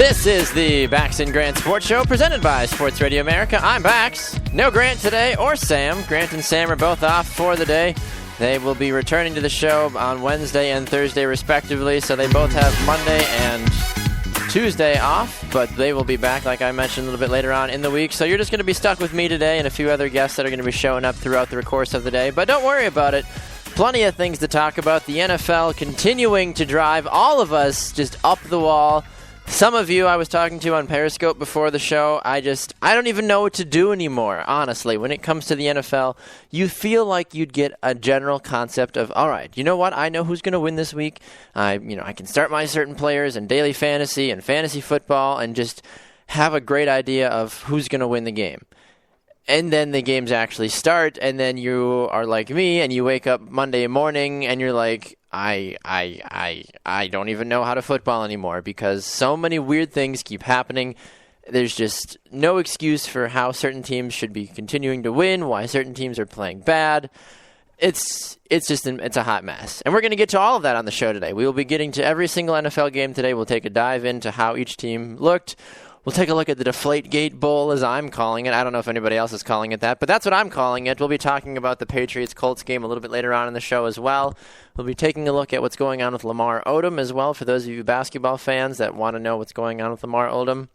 This is the Bax and Grant Sports Show presented by Sports Radio America. I'm Bax. No Grant today or Sam. Grant and Sam are both off for the day. They will be returning to the show on Wednesday and Thursday respectively, so they both have Monday and Tuesday off, but they will be back, like I mentioned, a little bit later on in the week. So you're just going to be stuck with me today and a few other guests that are going to be showing up throughout the course of the day. But don't worry about it. Plenty of things to talk about. The NFL continuing to drive all of us just up the wall. Some of you I was talking to on Periscope before the show, I don't even know what to do anymore, honestly. When it comes to the NFL, you feel like you'd get a general concept of, all right, you know what? I know who's going to win this week. I can start my certain players in daily fantasy and fantasy football and just have a great idea of who's going to win the game. And then the games actually start, and then you are like me, and you wake up Monday morning, and you're like, I don't even know how to football anymore because so many weird things keep happening. There's just no excuse for how certain teams should be continuing to win, why certain teams are playing bad. It's a hot mess. And we're going to get to all of that on the show today. We will be getting to every single NFL game today. We'll take a dive into how each team looked. We'll take a look at the Deflategate Bowl, as I'm calling it. I don't know if anybody else is calling it that, but that's what I'm calling it. We'll be talking about the Patriots-Colts game a little bit later on in the show as well. We'll be taking a look at what's going on with Lamar Odom as well, for those of you basketball fans that want to know what's going on with Lamar Odom.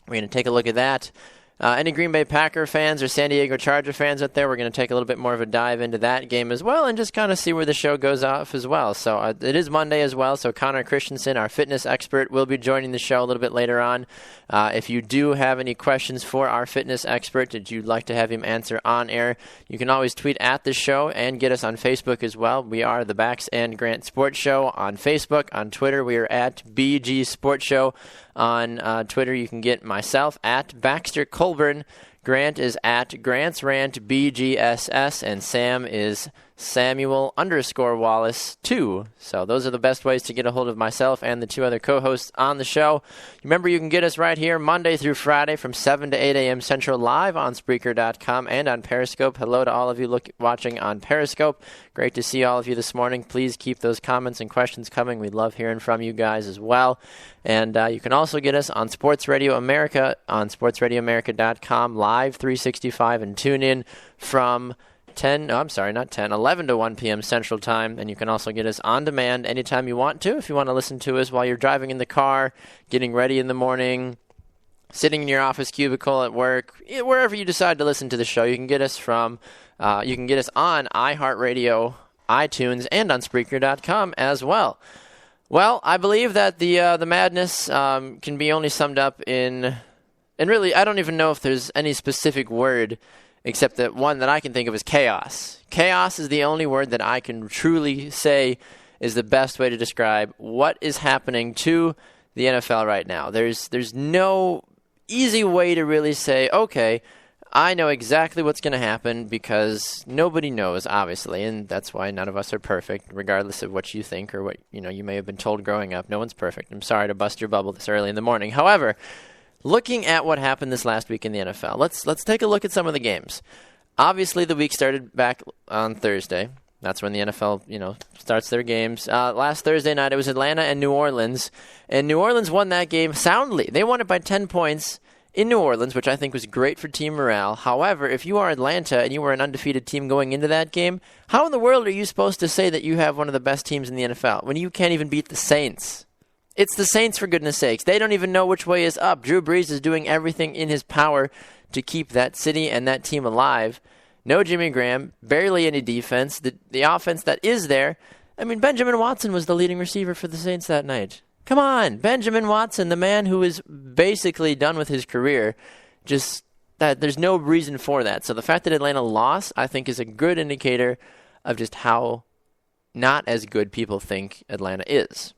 We're going to take a look at that. Any Green Bay Packer fans or San Diego Charger fans out there, we're going to take a little bit more of a dive into that game as well and just kind of see where the show goes off as well. So it is Monday as well, so Connor Christensen, our fitness expert, will be joining the show a little bit later on. If you do have any questions for our fitness expert that you'd like to have him answer on air, you can always tweet at the show and get us on Facebook as well. We are the Bax and Grant Sports Show on Facebook. On Twitter, we are at BG Sports Show. On Twitter, you can get myself at Baxter Colburn. Grant is at Grant's Rant BGSS, and Sam is Samuel_Wallace 2. So those are the best ways to get a hold of myself and the two other co-hosts on the show. Remember, you can get us right here Monday through Friday from 7 to 8 a.m. Central live on Spreaker.com and on Periscope. Hello to all of you watching on Periscope. Great to see all of you this morning. Please keep those comments and questions coming. We love hearing from you guys as well. And you can also get us on Sports Radio America on sportsradioamerica.com live 365 and tune in from 11 to 1 p.m. Central Time. And you can also get us on demand anytime you want to. If you want to listen to us while you're driving in the car, getting ready in the morning, sitting in your office cubicle at work, wherever you decide to listen to the show, you can get us on iHeartRadio, iTunes, and on Spreaker.com as well. Well, I believe that the madness can be only summed up in, and really, I don't even know if there's any specific word except that one that I can think of is chaos. Chaos is the only word that I can truly say is the best way to describe what is happening to the NFL right now. There's no easy way to really say, okay, I know exactly what's going to happen, because nobody knows, obviously, and that's why none of us are perfect, regardless of what you think or what you may have been told growing up. No one's perfect. I'm sorry to bust your bubble this early in the morning. However, looking at what happened this last week in the NFL, let's take a look at some of the games. Obviously, the week started back on Thursday. That's when the NFL, starts their games. Last Thursday night, it was Atlanta and New Orleans, and New Orleans won that game soundly. They won it by 10 points in New Orleans, which I think was great for team morale. However, if you are Atlanta and you were an undefeated team going into that game, how in the world are you supposed to say that you have one of the best teams in the NFL when you can't even beat the Saints? It's the Saints, for goodness sakes. They don't even know which way is up. Drew Brees is doing everything in his power to keep that city and that team alive. No Jimmy Graham, barely any defense. The offense that is there, Benjamin Watson was the leading receiver for the Saints that night. Come on, Benjamin Watson, the man who is basically done with his career, just that there's no reason for that. So the fact that Atlanta lost, I think, is a good indicator of just how not as good people think Atlanta is.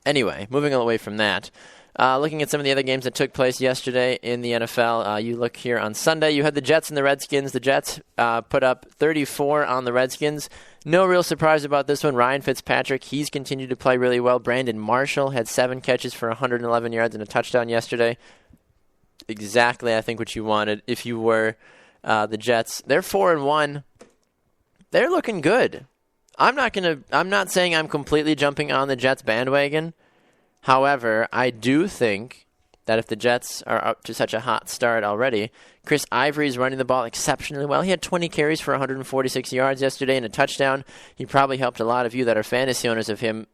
Anyway, moving away from that, looking at some of the other games that took place yesterday in the NFL, you look here on Sunday, you had the Jets and the Redskins. The Jets put up 34 on the Redskins. No real surprise about this one. Ryan Fitzpatrick, he's continued to play really well. Brandon Marshall had 7 catches for 111 yards and a touchdown yesterday. Exactly, I think, what you wanted if you were the Jets. They're 4-1. They're looking good. I'm not saying I'm completely jumping on the Jets bandwagon, However, I do think that if the Jets are up to such a hot start already, Chris Ivory is running the ball exceptionally well. He had 20 carries for 146 yards yesterday and a touchdown. He probably helped a lot of you that are fantasy owners of him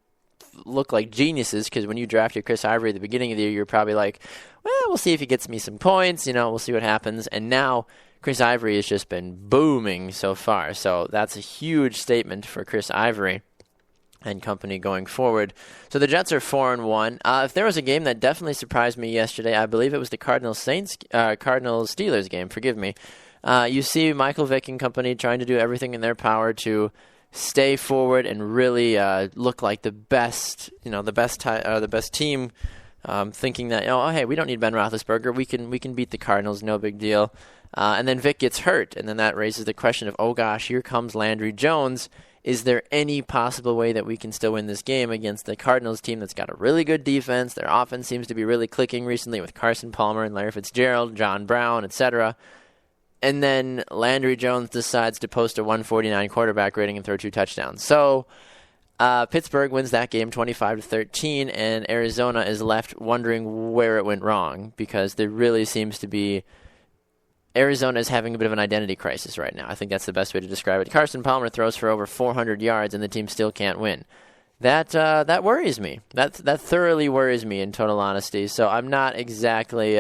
look like geniuses, because when you drafted Chris Ivory at the beginning of the year, you're probably like, well, we'll see if he gets me some points. We'll see what happens. And now Chris Ivory has just been booming so far. So that's a huge statement for Chris Ivory and company going forward. So the Jets are 4-1. If there was a game that definitely surprised me yesterday, I believe it was the Cardinals-Steelers game. Forgive me. You see Michael Vick and company trying to do everything in their power to stay forward and really look like the best team. Thinking that, hey, we don't need Ben Roethlisberger. We can beat the Cardinals, no big deal. And then Vick gets hurt, and then that raises the question of, oh gosh, here comes Landry Jones. Is there any possible way that we can still win this game against the Cardinals team that's got a really good defense? Their offense seems to be really clicking recently with Carson Palmer and Larry Fitzgerald, John Brown, etc. And then Landry Jones decides to post a 149 quarterback rating and throw 2 touchdowns. So Pittsburgh wins that game 25-13, and Arizona is left wondering where it went wrong, because there really seems to be Arizona is having a bit of an identity crisis right now. I think that's the best way to describe it. Carson Palmer throws for over 400 yards, and the team still can't win. That worries me. That thoroughly worries me, in total honesty. So I'm not exactly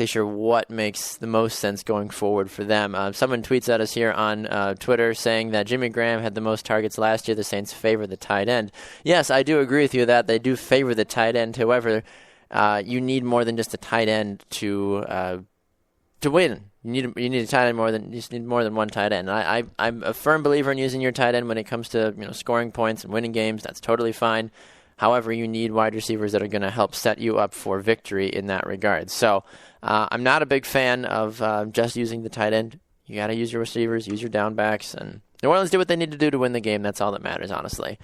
sure what makes the most sense going forward for them. Someone tweets at us here on Twitter saying that Jimmy Graham had the most targets last year. The Saints favor the tight end. Yes, I do agree with you that they do favor the tight end. However, you need more than just a tight end to win. You need a tight end more than one tight end. I'm a firm believer in using your tight end when it comes to scoring points and winning games. That's totally fine. However, you need wide receivers that are going to help set you up for victory in that regard. So I'm not a big fan of just using the tight end. You got to use your receivers, use your down backs, and New Orleans do what they need to do to win the game. That's all that matters, honestly.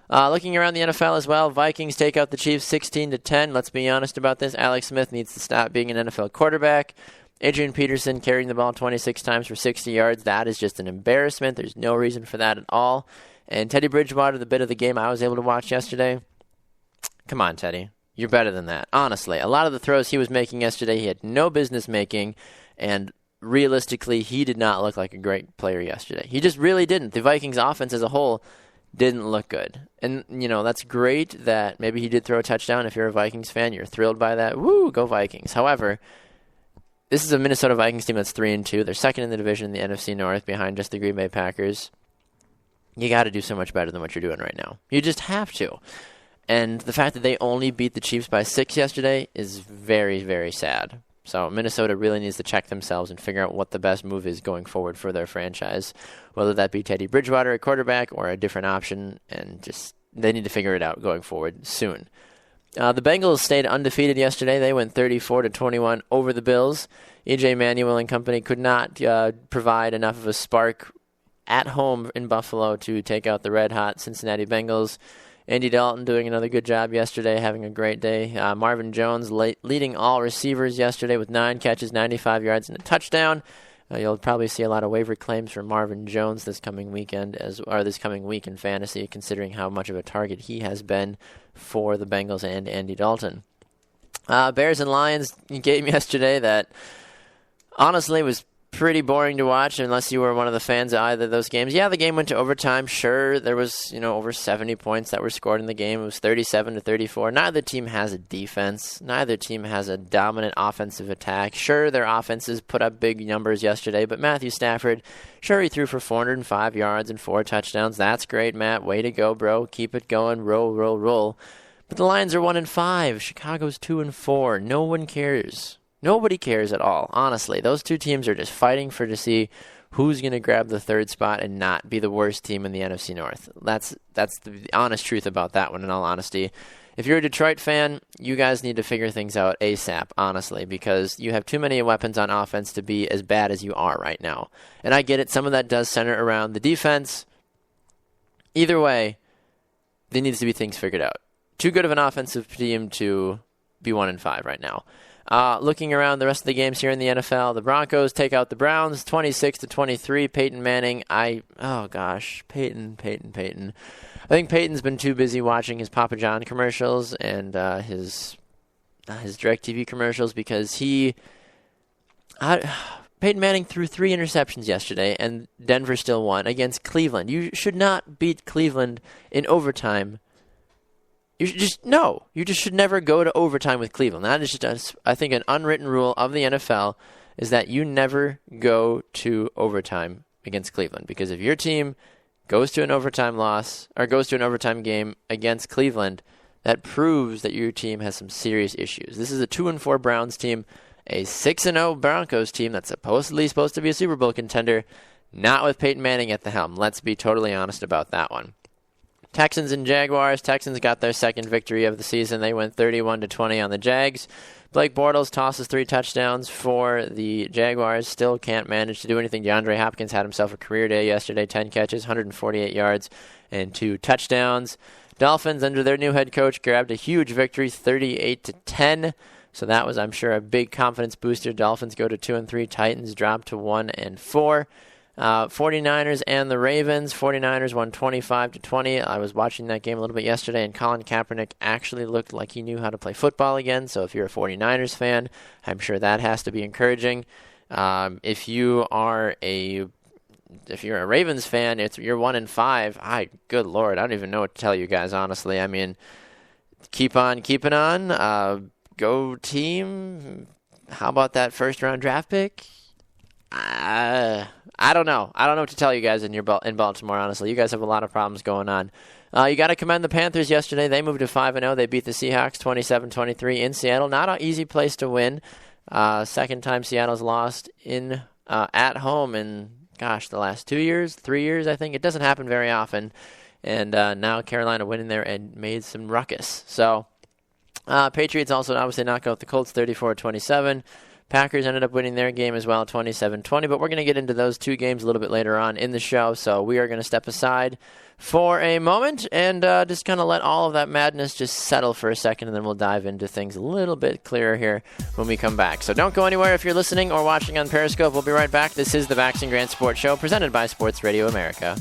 Looking around the NFL as well, Vikings take out the Chiefs 16-10. Let's be honest about this. Alex Smith needs to stop being an NFL quarterback. Adrian Peterson carrying the ball 26 times for 60 yards. That is just an embarrassment. There's no reason for that at all. And Teddy Bridgewater, the bit of the game I was able to watch yesterday, come on, Teddy. You're better than that. Honestly, a lot of the throws he was making yesterday, he had no business making, and realistically, he did not look like a great player yesterday. He just really didn't. The Vikings offense as a whole didn't look good. And, that's great that maybe he did throw a touchdown. If you're a Vikings fan, you're thrilled by that. Woo, go Vikings. However, this is a Minnesota Vikings team that's 3-2. They're second in the division in the NFC North behind just the Green Bay Packers. You got to do so much better than what you're doing right now. You just have to. And the fact that they only beat the Chiefs by 6 yesterday is very, very sad. So Minnesota really needs to check themselves and figure out what the best move is going forward for their franchise, whether that be Teddy Bridgewater, a quarterback, or a different option, and just they need to figure it out going forward soon. The Bengals stayed undefeated yesterday. They went 34-21 over the Bills. E.J. Manuel and company could not provide enough of a spark at home in Buffalo to take out the red-hot Cincinnati Bengals. Andy Dalton doing another good job yesterday, having a great day. Marvin Jones leading all receivers yesterday with 9 catches, 95 yards, and a touchdown. You'll probably see a lot of waiver claims for Marvin Jones this coming week in fantasy, considering how much of a target he has been for the Bengals and Andy Dalton. Bears and Lions game yesterday that honestly was pretty boring to watch unless you were one of the fans of either of those games. Yeah, the game went to overtime. Sure, there was, over 70 points that were scored in the game. It was 37-34. Neither team has a defense. Neither team has a dominant offensive attack. Sure, their offenses put up big numbers yesterday, but Matthew Stafford, sure, he threw for 405 yards and 4 touchdowns. That's great, Matt. Way to go, bro. Keep it going. Roll, roll, roll. But the Lions are 1-5. Chicago's 2-4. No one cares. Nobody cares at all, honestly. Those two teams are just fighting to see who's going to grab the 3rd spot and not be the worst team in the NFC North. That's the honest truth about that one, in all honesty. If you're a Detroit fan, you guys need to figure things out ASAP, honestly, because you have too many weapons on offense to be as bad as you are right now. And I get it. Some of that does center around the defense. Either way, there needs to be things figured out. Too good of an offensive team to be 1-5 right now. Looking around the rest of the games here in the NFL, the Broncos take out the Browns 26-23. Peyton Manning, Peyton. I think Peyton's been too busy watching his Papa John commercials and his DirecTV commercials because Peyton Manning threw 3 interceptions yesterday, and Denver still won against Cleveland. You should not beat Cleveland in overtime. You just should never go to overtime with Cleveland. That is just, I think, an unwritten rule of the NFL is that you never go to overtime against Cleveland. Because if your team goes to an overtime loss or goes to an overtime game against Cleveland, that proves that your team has some serious issues. This is a 2-4 Browns team, a 6-0 Broncos team that's supposed to be a Super Bowl contender, not with Peyton Manning at the helm. Let's be totally honest about that one. Texans and Jaguars. Texans got their second victory of the season. They went 31-20 on the Jags. Blake Bortles tosses 3 touchdowns for the Jaguars. Still can't manage to do anything. DeAndre Hopkins had himself a career day yesterday. 10 catches, 148 yards, and 2 touchdowns. Dolphins, under their new head coach, grabbed a huge victory, 38-10. So that was, I'm sure, a big confidence booster. Dolphins go to 2-3. Titans drop to 1-4. 49ers and the Ravens. 49ers won 25-20. I was watching that game a little bit yesterday, and Colin Kaepernick actually looked like he knew how to play football again. So if you're a 49ers fan, I'm sure that has to be encouraging. If you're a Ravens fan, you're 1-5. Good Lord, I don't even know what to tell you guys, honestly. I mean, keep on keeping on. Go team. How about that first-round draft pick? I don't know. I don't know what to tell you guys in Baltimore, honestly. You guys have a lot of problems going on. You got to commend the Panthers yesterday. They moved to 5-0. They beat the Seahawks 27-23 in Seattle. Not an easy place to win. Second time Seattle's lost at home in, the last 3 years, I think. It doesn't happen very often. And now Carolina went in there and made some ruckus. So Patriots also obviously knock out the Colts 34-27. Packers ended up winning their game as well, 27-20, but we're going to get into those 2 games a little bit later on in the show, so we are going to step aside for a moment and just kind of let all of that madness just settle for a second, and then we'll dive into things a little bit clearer here when we come back. So don't go anywhere if you're listening or watching on Periscope. We'll be right back. This is the Bax and Grant Sports Show, presented by Sports Radio America.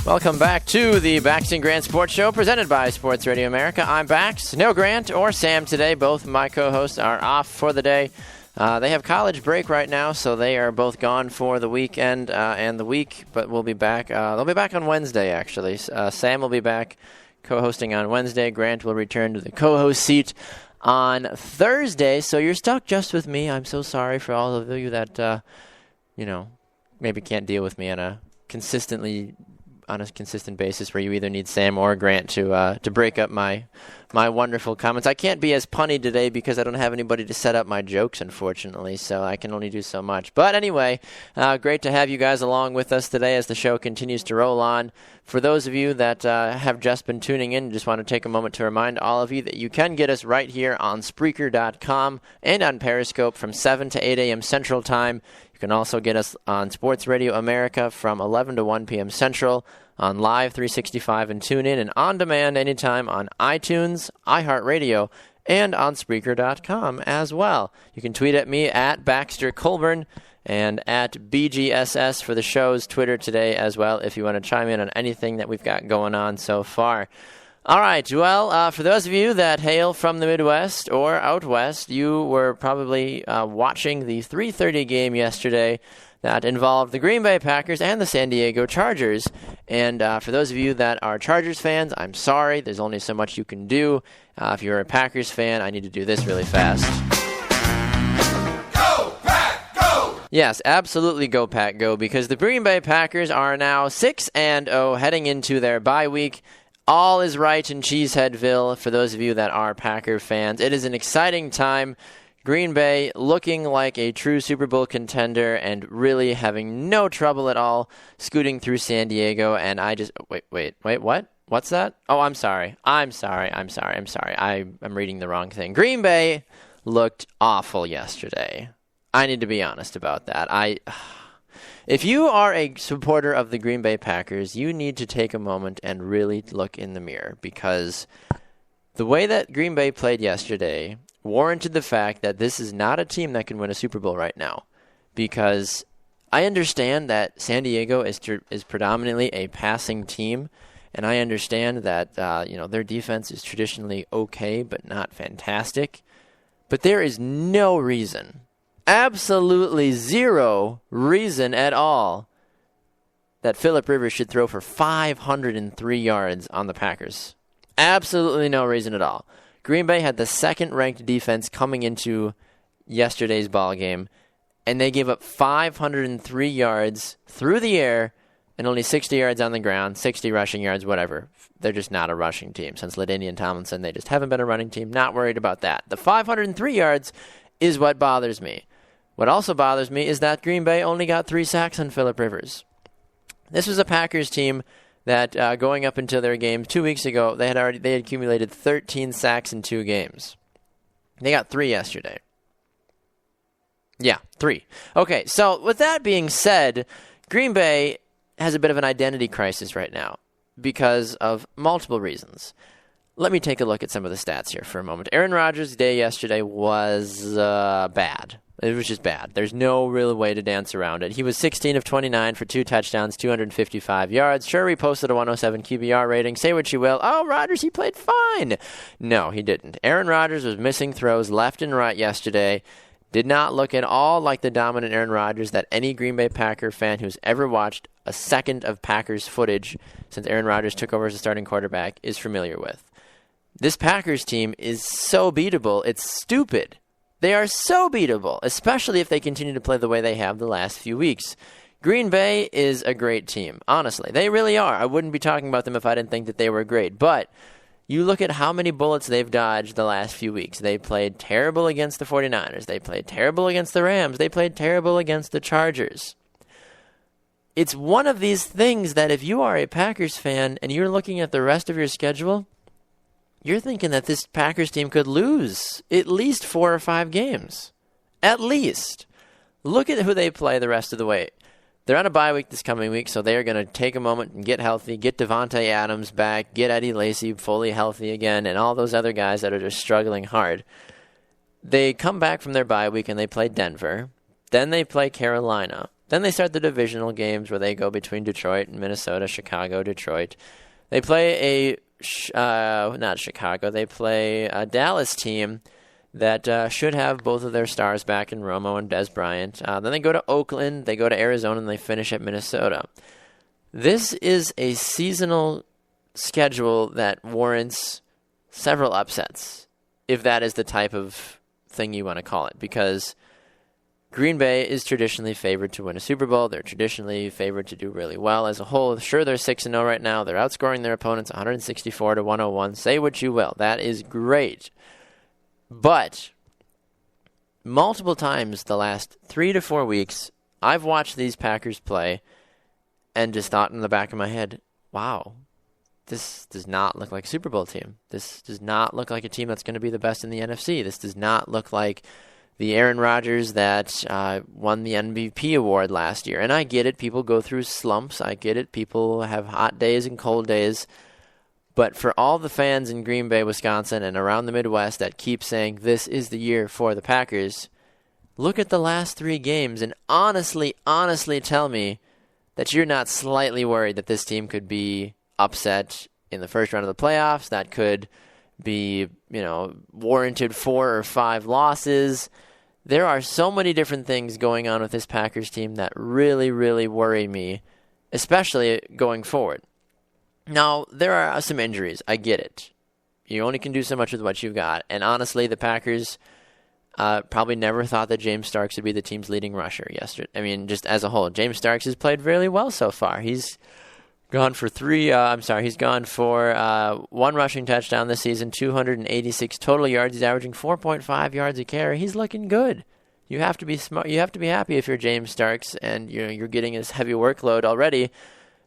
Welcome back to the Bax and Grant Sports Show presented by Sports Radio America. I'm Bax. No Grant or Sam today. Both my co-hosts are off for the day. They have college break right now, so they are both gone for the weekend and the week, but we'll be back. They'll be back on Wednesday, actually. Sam will be back co-hosting on Wednesday. Grant will return to the co-host seat on Thursday, so you're stuck just with me. I'm so sorry for all of you that, maybe can't deal with me on a consistent basis where you either need Sam or Grant to break up my wonderful comments. I can't be as punny today because I don't have anybody to set up my jokes, unfortunately, so I can only do so much. But anyway, great to have you guys along with us today as the show continues to roll on. For those of you that have just been tuning in, just want to take a moment to remind all of you that you can get us right here on Spreaker.com and on Periscope from 7 to 8 a.m. Central Time. You can also get us on Sports Radio America from 11 to 1 p.m. Central, on Live 365 and TuneIn, and on demand anytime on iTunes, iHeartRadio, and on Spreaker.com as well. You can tweet at me at Baxter Colburn and at BGSS for the show's Twitter today as well if you want to chime in on anything that we've got going on so far. All right, well, for those of you that hail from the Midwest or out west, you were probably watching the 3:30 game yesterday that involved the Green Bay Packers and the San Diego Chargers. And for those of you that are Chargers fans, I'm sorry. There's only so much you can do. If you're a Packers fan, I need to do this really fast. Go, Pack, go! Yes, absolutely go, Pack, go, because the Green Bay Packers are now 6-0 heading into their bye week. All is right in Cheeseheadville for those of you that are Packer fans. It is an exciting time. Green Bay looking like a true Super Bowl contender and really having no trouble at all scooting through San Diego. And I just... Wait, what? What's that? Oh, I'm sorry. I'm reading the wrong thing. Green Bay looked awful yesterday. I need to be honest about that. If you are a supporter of the Green Bay Packers, you need to take a moment and really look in the mirror, because the way that Green Bay played yesterday warranted the fact that this is not a team that can win a Super Bowl right now. Because I understand that San Diego is predominantly a passing team, and I understand that their defense is traditionally okay but not fantastic. But there is no reason, absolutely zero reason at all, that Phillip Rivers should throw for 503 yards on the Packers. Absolutely no reason at all. Green Bay had the second-ranked defense coming into yesterday's ball game, and they gave up 503 yards through the air and only 60 yards on the ground, 60 rushing yards, whatever. They're just not a rushing team. Since LaDainian Tomlinson, they just haven't been a running team. Not worried about that. The 503 yards is what bothers me. What also bothers me is that Green Bay only got 3 sacks on Phillip Rivers. This was a Packers team that going up until their game 2 weeks ago, they had accumulated 13 sacks in 2 games. They got 3 yesterday. Yeah, 3. Okay, so with that being said, Green Bay has a bit of an identity crisis right now because of multiple reasons. Let me take a look at some of the stats here for a moment. Aaron Rodgers' day yesterday was bad. It was just bad. There's no real way to dance around it. He was 16 of 29 for 2 touchdowns, 255 yards. Sure, he posted a 107 QBR rating. Say what you will. Oh, Rodgers, he played fine. No, he didn't. Aaron Rodgers was missing throws left and right yesterday. Did not look at all like the dominant Aaron Rodgers that any Green Bay Packer fan who's ever watched a second of Packers footage since Aaron Rodgers took over as a starting quarterback is familiar with. This Packers team is so beatable, it's stupid. They are so beatable, especially if they continue to play the way they have the last few weeks. Green Bay is a great team, honestly. They really are. I wouldn't be talking about them if I didn't think that they were great. But you look at how many bullets they've dodged the last few weeks. They played terrible against the 49ers. They played terrible against the Rams. They played terrible against the Chargers. It's one of these things that if you are a Packers fan and you're looking at the rest of your schedule, you're thinking that this Packers team could lose at least 4 or 5 games. At least. Look at who they play the rest of the way. They're on a bye week this coming week, so they are going to take a moment and get healthy, get Devontae Adams back, get Eddie Lacy fully healthy again, and all those other guys that are just struggling hard. They come back from their bye week and they play Denver. Then they play Carolina. Then they start the divisional games where they go between Detroit and Minnesota, Chicago, Detroit. They play not Chicago, they play a Dallas team that should have both of their stars back in Romo and Des Bryant. Then they go to Oakland, they go to Arizona, and they finish at Minnesota. This is a seasonal schedule that warrants several upsets, if that is the type of thing you want to call it, because Green Bay is traditionally favored to win a Super Bowl. They're traditionally favored to do really well as a whole. Sure, they're 6-0 right now. They're outscoring their opponents 164-101. Say what you will. That is great. But multiple times the last 3 to 4 weeks, I've watched these Packers play and just thought in the back of my head, wow, this does not look like a Super Bowl team. This does not look like a team that's going to be the best in the NFC. This does not look like the Aaron Rodgers that won the MVP award last year. And I get it. People go through slumps. I get it. People have hot days and cold days. But for all the fans in Green Bay, Wisconsin, and around the Midwest that keep saying this is the year for the Packers, look at the last 3 games and honestly tell me that you're not slightly worried that this team could be upset in the first round of the playoffs, that could be, warranted 4 or 5 losses. There are so many different things going on with this Packers team that really, really worry me, especially going forward. Now, there are some injuries. I get it. You only can do so much with what you've got. And honestly, the Packers probably never thought that James Starks would be the team's leading rusher yesterday. I mean, just as a whole, James Starks has played really well so far. He's gone for 1 rushing touchdown this season, 286 total yards. He's averaging 4.5 yards a carry. He's looking good. You have to be smart. You have to be happy if you're James Starks and you're getting this heavy workload already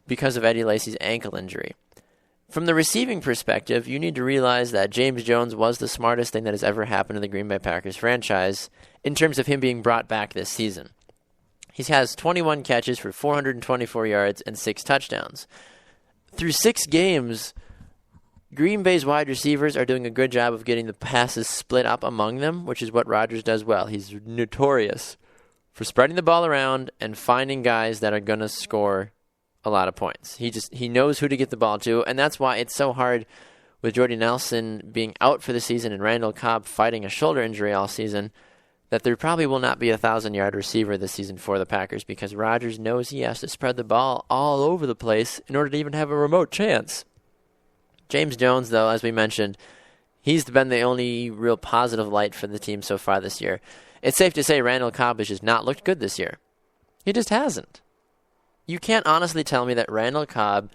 because of Eddie Lacy's ankle injury. From the receiving perspective, you need to realize that James Jones was the smartest thing that has ever happened to the Green Bay Packers franchise in terms of him being brought back this season. He has 21 catches for 424 yards and 6 touchdowns. Through 6 games, Green Bay's wide receivers are doing a good job of getting the passes split up among them, which is what Rodgers does well. He's notorious for spreading the ball around and finding guys that are going to score a lot of points. He knows who to get the ball to, and that's why it's so hard with Jordy Nelson being out for the season and Randall Cobb fighting a shoulder injury all season, that there probably will not be a 1,000-yard receiver this season for the Packers because Rodgers knows he has to spread the ball all over the place in order to even have a remote chance. James Jones, though, as we mentioned, he's been the only real positive light for the team so far this year. It's safe to say Randall Cobb has just not looked good this year. He just hasn't. You can't honestly tell me that Randall Cobb,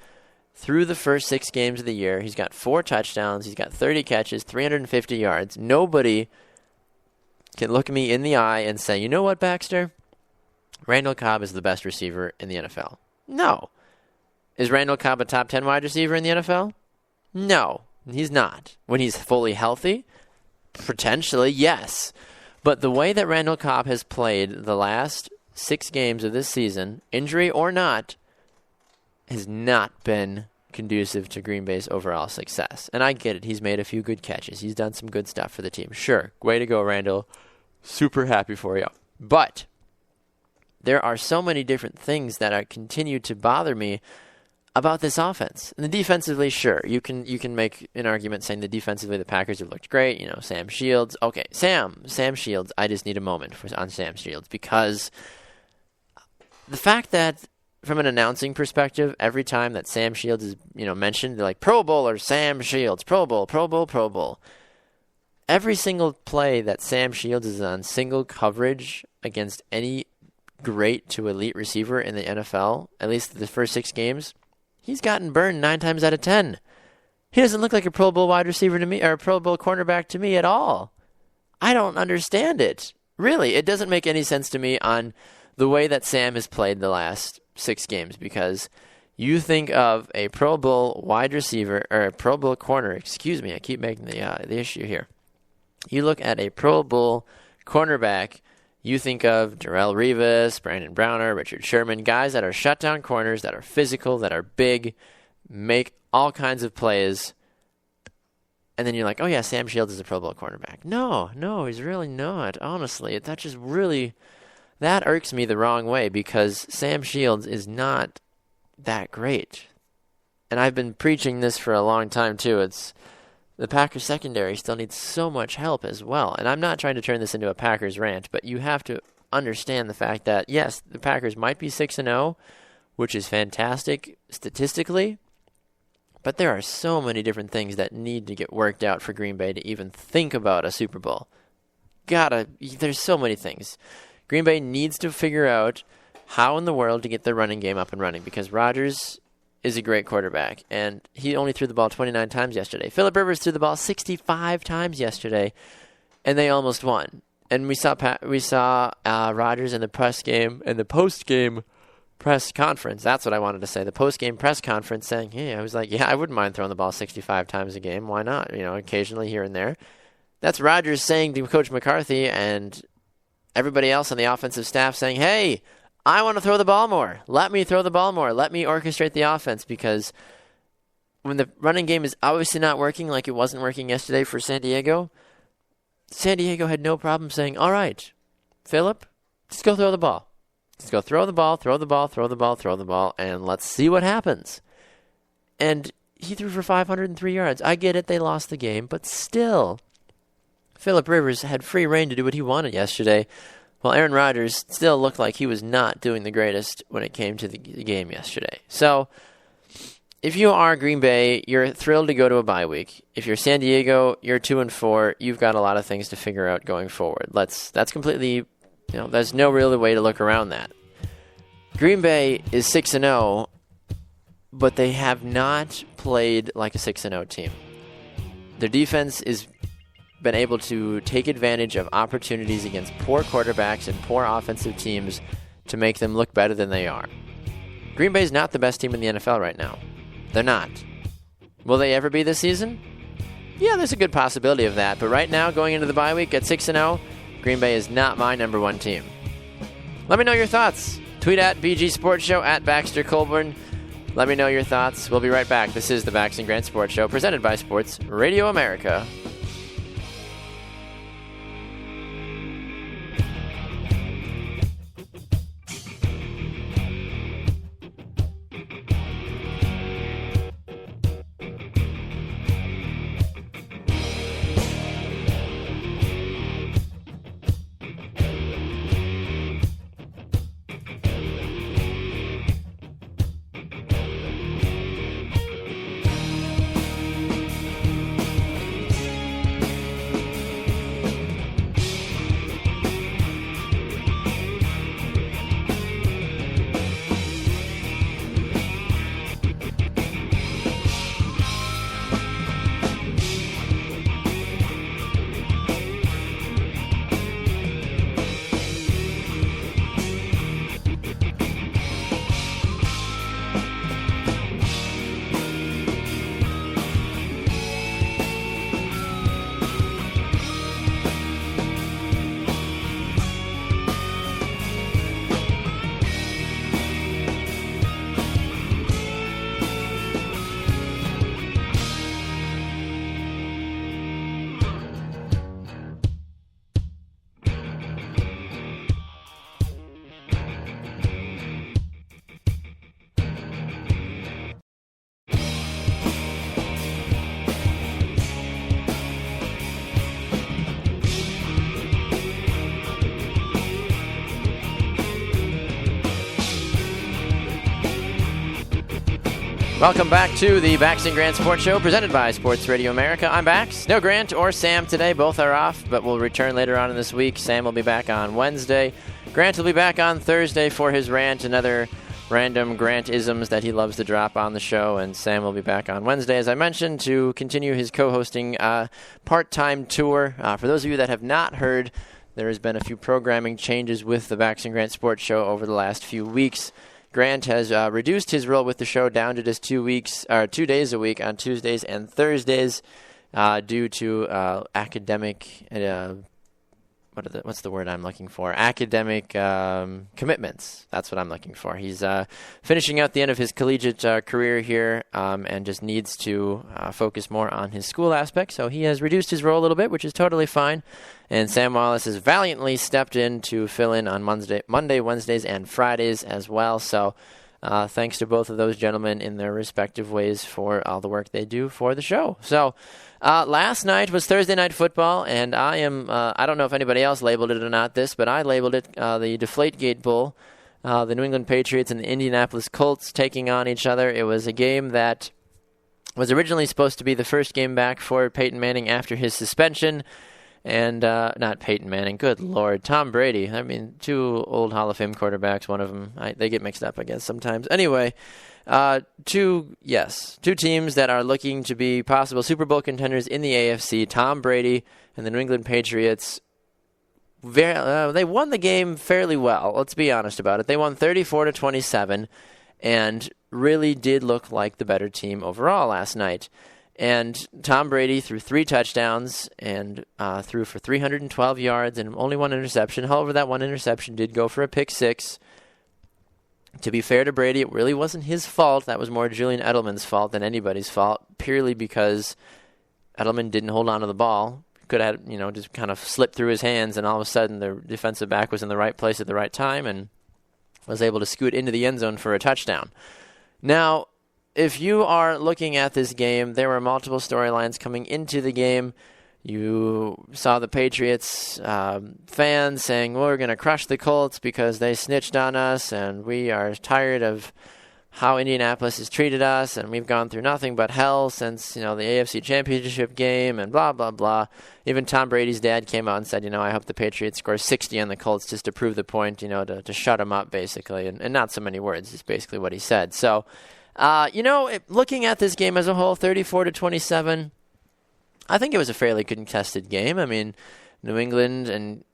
through the first 6 games of the year, he's got 4 touchdowns, he's got 30 catches, 350 yards. Nobody can look me in the eye and say, you know what, Baxter? Randall Cobb is the best receiver in the NFL. No. Is Randall Cobb a top 10 wide receiver in the NFL? No, he's not. When he's fully healthy, potentially, yes. But the way that Randall Cobb has played the last 6 games of this season, injury or not, has not been conducive to Green Bay's overall success. And I get it. He's made a few good catches. He's done some good stuff for the team. Sure. Way to go, Randall. Super happy for you. But there are so many different things that continue to bother me about this offense. And defensively, sure, you can make an argument saying that defensively the Packers have looked great. Sam Shields. Okay, Sam Shields. I just need a moment on Sam Shields because the fact that from an announcing perspective, every time that Sam Shields is mentioned, they're like Pro Bowler Sam Shields, Pro Bowl, Pro Bowl, Pro Bowl. Every single play that Sam Shields is on single coverage against any great to elite receiver in the NFL, at least the first 6 games, he's gotten burned 9 times out of 10. He doesn't look like a Pro Bowl wide receiver to me, or a Pro Bowl cornerback to me at all. I don't understand it. Really, it doesn't make any sense to me on the way that Sam has played the last 6 games, because you think of a Pro Bowl wide receiver, or a Pro Bowl corner, excuse me, I keep making the issue here. You look at a Pro Bowl cornerback, you think of Darrelle Revis, Brandon Browner, Richard Sherman, guys that are shutdown corners, that are physical, that are big, make all kinds of plays, and then you're like, oh yeah, Sam Shields is a Pro Bowl cornerback. No, he's really not, honestly. That that irks me the wrong way because Sam Shields is not that great. And I've been preaching this for a long time, too. It's the Packers secondary still needs so much help as well. And I'm not trying to turn this into a Packers rant, but you have to understand the fact that, yes, the Packers might be 6-0, which is fantastic statistically, but there are so many different things that need to get worked out for Green Bay to even think about a Super Bowl. There's so many things. Green Bay needs to figure out how in the world to get their running game up and running because Rodgers is a great quarterback, and he only threw the ball 29 times yesterday. Phillip Rivers threw the ball 65 times yesterday, and they almost won. And we saw Rodgers in the post-game press conference. That's what I wanted to say. The post-game press conference saying, hey, I was like, yeah, I wouldn't mind throwing the ball 65 times a game. Why not? Occasionally here and there. That's Rodgers saying to Coach McCarthy and everybody else on the offensive staff saying, hey, I want to throw the ball more. Let me throw the ball more. Let me orchestrate the offense because when the running game is obviously not working like it wasn't working yesterday for San Diego had no problem saying, all right, Phillip, just go throw the ball. Just go throw the ball, and let's see what happens. And he threw for 503 yards. I get it, they lost the game, but still, Phillip Rivers had free reign to do what he wanted yesterday. Well, Aaron Rodgers still looked like he was not doing the greatest when it came to the game yesterday. So, if you are Green Bay, you're thrilled to go to a bye week. If you're San Diego, you're 2-4. You've got a lot of things to figure out going forward. That's completely, there's no real way to look around that. Green Bay is 6-0, but they have not played like a 6-0 team. Their defense is been able to take advantage of opportunities against poor quarterbacks and poor offensive teams to make them look better than they are. Green Bay is not the best team in the NFL right now. They're not. Will they ever be this season? Yeah, there's a good possibility of that, but right now, going into the bye week at 6-0, Green Bay is not my number one team. Let me know your thoughts. Tweet at BG Sports Show, at Baxter Colburn. Let me know your thoughts. We'll be right back. This is the Bax and Grant Sports Show, presented by Sports Radio America. Welcome back to the Bax and Grant Sports Show, presented by Sports Radio America. I'm Bax. No Grant or Sam today. Both are off, but we'll return later on in this week. Sam will be back on Wednesday. Grant will be back on Thursday for his rant and other random Grant-isms that he loves to drop on the show. And Sam will be back on Wednesday, as I mentioned, to continue his co-hosting part-time tour. For those of you that have not heard, there has been a few programming changes with the Bax and Grant Sports Show over the last few weeks. Grant has reduced his role with the show down to just 2 days a week on Tuesdays and Thursdays due to academic what's the word I'm looking for? Academic commitments. That's what I'm looking for. He's finishing out the end of his collegiate career here, and just needs to focus more on his school aspect. So he has reduced his role a little bit, which is totally fine. And Sam Wallace has valiantly stepped in to fill in on Monday, Wednesdays, and Fridays as well. So thanks to both of those gentlemen in their respective ways for all the work they do for the show. So last night was Thursday Night Football, and I don't know if anybody else labeled it or not but I labeled it the Deflategate Bowl. The New England Patriots and the Indianapolis Colts taking on each other. It was a game that was originally supposed to be the first game back for Peyton Manning after his suspension. And not Peyton Manning, good Lord, Tom Brady. I mean, two old Hall of Fame quarterbacks, one of them, they get mixed up, I guess, sometimes. Anyway, two teams that are looking to be possible Super Bowl contenders in the AFC, Tom Brady and the New England Patriots. They won the game fairly well, let's be honest about it. They won 34-27 and really did look like the better team overall last night. And Tom Brady threw 3 touchdowns and threw for 312 yards and only 1 interception. However, that 1 interception did go for a pick 6. To be fair to Brady, it really wasn't his fault. That was more Julian Edelman's fault than anybody's fault, purely because Edelman didn't hold on to the ball. Could have, just kind of slipped through his hands, and all of a sudden the defensive back was in the right place at the right time and was able to scoot into the end zone for a touchdown. Now, if you are looking at this game, there were multiple storylines coming into the game. You saw the Patriots fans saying, well, we're going to crush the Colts because they snitched on us, and we are tired of how Indianapolis has treated us, and we've gone through nothing but hell since, the AFC Championship game, and blah, blah, blah. Even Tom Brady's dad came out and said, I hope the Patriots score 60 on the Colts just to prove the point, to shut them up, basically. And not so many words is basically what he said. So, looking at this game as a whole, 34-27, I think it was a fairly contested game. I mean, New England and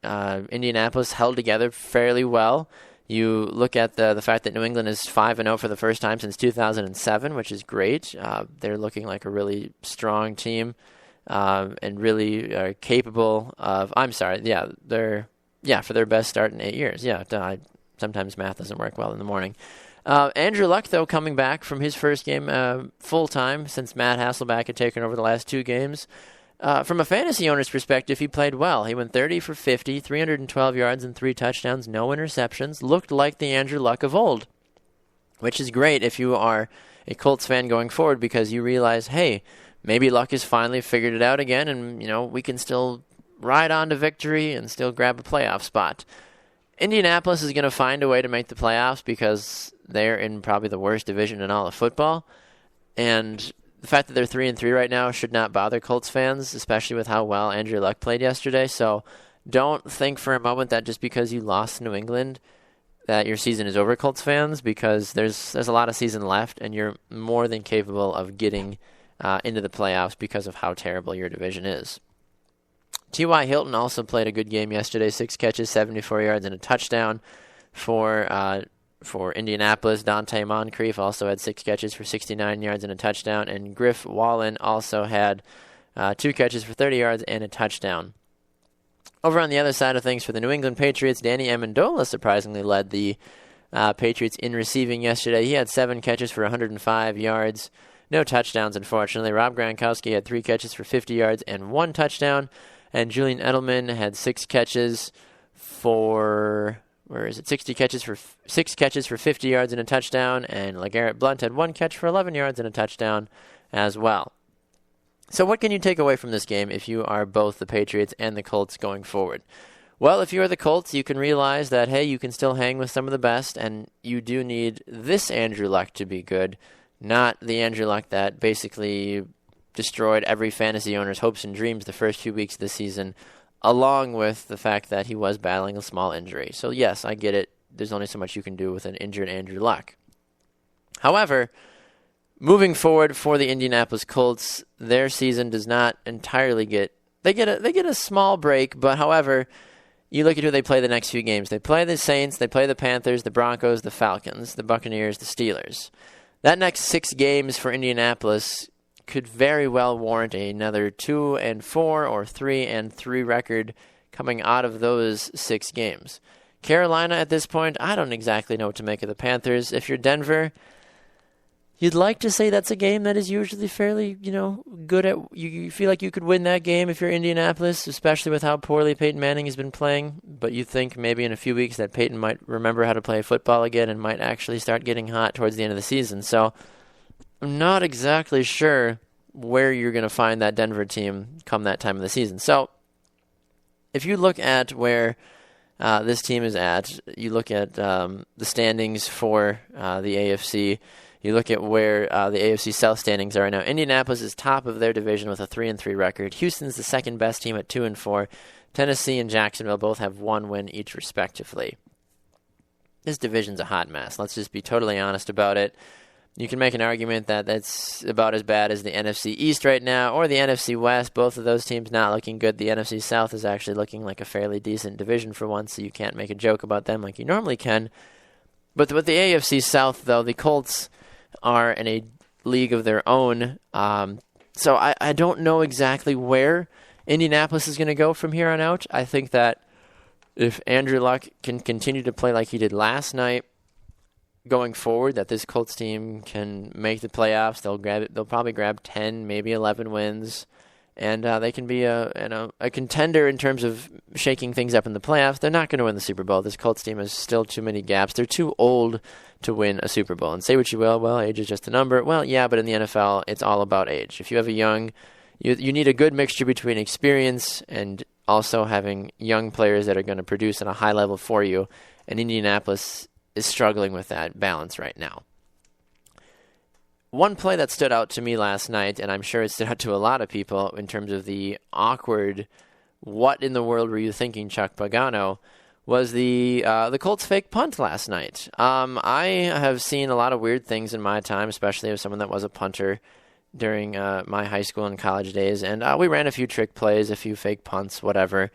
Indianapolis held together fairly well. You look at the fact that New England is 5-0 for the first time since 2007, which is great. They're looking like a really strong team and really capable of. For their best start in 8 years. Sometimes math doesn't work well in the morning. Andrew Luck, though, coming back from his first game full-time since Matt Hasselbeck had taken over the last 2 games. From a fantasy owner's perspective, he played well. He went 30 for 50, 312 yards and 3 touchdowns, no interceptions. Looked like the Andrew Luck of old, which is great if you are a Colts fan going forward because you realize, hey, maybe Luck has finally figured it out again and, we can still ride on to victory and still grab a playoff spot. Indianapolis is going to find a way to make the playoffs because they're in probably the worst division in all of football. And the fact that they're 3-3 right now should not bother Colts fans, especially with how well Andrew Luck played yesterday. So don't think for a moment that just because you lost New England that your season is over, Colts fans, because there's a lot of season left, and you're more than capable of getting into the playoffs because of how terrible your division is. T.Y. Hilton also played a good game yesterday, 6 catches, 74 yards, and a touchdown for Indianapolis. Dante Moncrief also had 6 catches for 69 yards and a touchdown, and Griff Wallen also had 2 catches for 30 yards and a touchdown. Over on the other side of things for the New England Patriots, Danny Amendola surprisingly led the Patriots in receiving yesterday. He had 7 catches for 105 yards. No touchdowns, unfortunately. Rob Gronkowski had 3 catches for 50 yards and 1 touchdown. And Julian Edelman had 6 catches for 6 catches for 50 yards and a touchdown. And LeGarrette Blount had 1 catch for 11 yards and a touchdown as well. So what can you take away from this game if you are both the Patriots and the Colts going forward? Well, if you are the Colts, you can realize that, hey, you can still hang with some of the best, and you do need this Andrew Luck to be good, not the Andrew Luck that basically destroyed every fantasy owner's hopes and dreams the first few weeks of the season, along with the fact that he was battling a small injury. So, yes, I get it. There's only so much you can do with an injured Andrew Luck. However, moving forward for the Indianapolis Colts, their season does not entirely get a small break, but however, you look at who they play the next few games. They play the Saints, they play the Panthers, the Broncos, the Falcons, the Buccaneers, the Steelers. That next 6 games for Indianapolis could very well warrant another 2-4 or 3-3 record coming out of those 6 games. Carolina, at this point, I don't exactly know what to make of the Panthers. If you're Denver, you'd like to say that's a game that is usually fairly, good at. You feel like you could win that game if you're Indianapolis, especially with how poorly Peyton Manning has been playing. But you think maybe in a few weeks that Peyton might remember how to play football again and might actually start getting hot towards the end of the season. So I'm not exactly sure where you're going to find that Denver team come that time of the season. So if you look at where this team is at, you look at the standings for the AFC. You look at where the AFC South standings are right now. Indianapolis is top of their division with a 3-3 record. Houston's the second best team at 2-4. Tennessee and Jacksonville both have 1 win each respectively. This division's a hot mess. Let's just be totally honest about it. You can make an argument that that's about as bad as the NFC East right now or the NFC West. Both of those teams not looking good. The NFC South is actually looking like a fairly decent division for once, so you can't make a joke about them like you normally can. But with the AFC South, though, the Colts are in a league of their own. So I don't know exactly where Indianapolis is going to go from here on out. I think that if Andrew Luck can continue to play like he did last night, going forward, that this Colts team can make the playoffs. They'll probably grab 10, maybe 11 wins, and they can be a contender in terms of shaking things up in the playoffs. They're not going to win the Super Bowl. This Colts team has still too many gaps. They're too old to win a Super Bowl. And say what you will, well, age is just a number. Well, yeah, but in the NFL, it's all about age. If you have you need a good mixture between experience and also having young players that are going to produce at a high level for you. And Indianapolis is struggling with that balance right now. One play that stood out to me last night, and I'm sure it stood out to a lot of people in terms of the awkward, what in the world were you thinking, Chuck Pagano, was the Colts fake punt last night. I have seen a lot of weird things in my time, especially as someone that was a punter during my high school and college days, and we ran a few trick plays, a few fake punts, whatever.